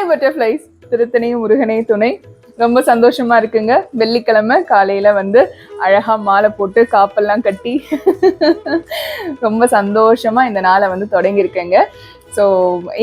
Hi butterflies, Tiruttani முருகனே துணை. ரொம்ப சந்தோஷமா இருக்குங்க. வெள்ளிக்கிழமை காலையில அழகா மாலை போட்டு காப்பெல்லாம் கட்டி ரொம்ப சந்தோஷமா இந்த நாளை தொடங்கியிருக்கேங்க. ஸோ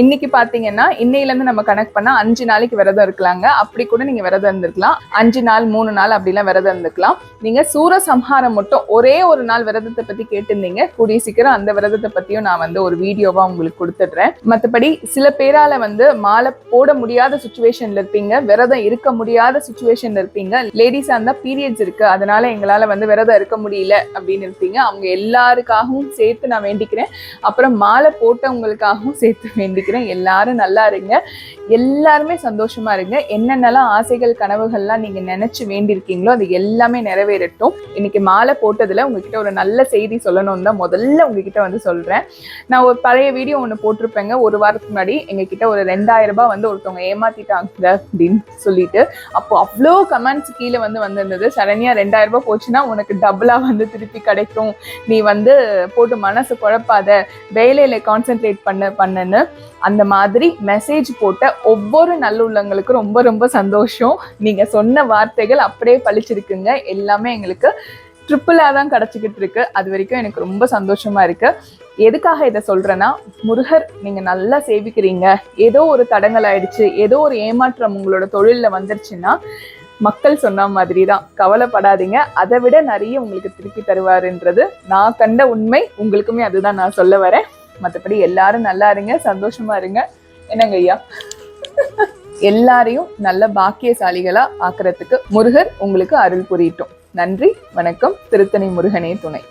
இன்னைக்கு பார்த்தீங்கன்னா இன்னையிலேருந்து நம்ம கனெக்ட் பண்ணால் 5 நாளைக்கு விரதம் இருக்கலாங்க. அப்படி கூட நீங்கள் விரதம் இருந்துக்கலாம். 5 நாள் 3 நாள் அப்படிலாம் விரதம் இருந்துக்கலாம். நீங்கள் சூரசம்ஹாரம் மட்டும் ஒரே ஒரு நாள் விரதத்தை பற்றி கேட்டிருந்தீங்க. கூடிய சீக்கிரம் அந்த விரதத்தை பற்றியும் நான் ஒரு வீடியோவாக உங்களுக்கு கொடுத்துட்றேன். மற்றபடி சில பேரால் மாலை போட முடியாத சுச்சுவேஷனில் இருப்பீங்க, விரதம் இருக்க முடியாத சுச்சுவேஷனில் இருப்பீங்க. லேடிஸாக இருந்தால் பீரியட்ஸ் இருக்குது, அதனால எங்களால் விரதம் இருக்க முடியல அப்படின்னு இருப்பீங்க. அவங்க எல்லாருக்காகவும் சேர்த்து நான் வேண்டிக்கிறேன். அப்புறம் மாலை போட்டவங்களுக்காகவும் சேர்த்து வேண்டிக்கிறேன். எல்லாரும் நல்லா இருங்க, எல்லாருமே சந்தோஷமா இருங்க. என்னென்னலாம் ஆசைகள் கனவுகள்லாம் நீங்க நினைச்சு வேண்டியிருக்கீங்களோ அது எல்லாமே நிறைவேறட்டும். இன்னைக்கு மாலை போட்டதுல உங்ககிட்ட ஒரு நல்ல செய்தி சொல்லணும்னு தான் முதல்ல உங்ககிட்ட சொல்றேன். நான் ஒரு பழைய வீடியோ ஒன்று போட்டிருப்பேங்க ஒரு வாரத்துக்கு முன்னாடி. எங்ககிட்ட ஒரு 2000 ரூபாய் ஒருத்தவங்க ஏமாத்திட்டாங்க அப்படின்னு சொல்லிட்டு. அப்போ அவ்வளோ கமெண்ட்ஸ் கீழே வந்திருந்தது. சடனியா 2000 ரூபாய் போச்சுன்னா உனக்கு டபுளா திருப்பி கிடைக்கும், நீ போட்டு மனசு குழப்பாத, வேலையில கான்சென்ட்ரேட் பண்ணுன்னு அந்த மாதிரி மெசேஜ் போட்ட ஒவ்வொரு நல்லுள்ளங்களுக்கும் ரொம்ப ரொம்ப சந்தோஷம். நீங்க சொன்ன வார்த்தைகள் அப்படியே பழிச்சிருக்குங்க. எல்லாமே எங்களுக்கு ட்ரிப்பிளா தான் கிடைச்சிக்கிட்டு இருக்கு. அது வரைக்கும் எனக்கு ரொம்ப சந்தோஷமா இருக்கு. எதுக்காக இதை சொல்றேன்னா, முருகர் நீங்க நல்லா சேவிக்கிறீங்க, ஏதோ ஒரு தடங்கள் ஆயிடுச்சு, ஏதோ ஒரு ஏமாற்றம் உங்களோட தொழில்ல வந்துருச்சுன்னா மக்கள் சொன்ன மாதிரி தான், கவலைப்படாதீங்க, அதை விட நிறைய உங்களுக்கு திருப்பி தருவாருன்றது நான் கண்ட உண்மை. உங்களுக்குமே அதுதான் நான் சொல்ல வரேன். மற்றபடி எல்லாரும் நல்லா இருங்க, சந்தோஷமா இருங்க. என்னங்க ஐயா, எல்லாரையும் நல்ல பாக்கியசாலிகளா ஆக்குறதுக்கு முருகர் உங்களுக்கு அருள் புரியட்டும். நன்றி, வணக்கம். திருத்தணி முருகனே துணை.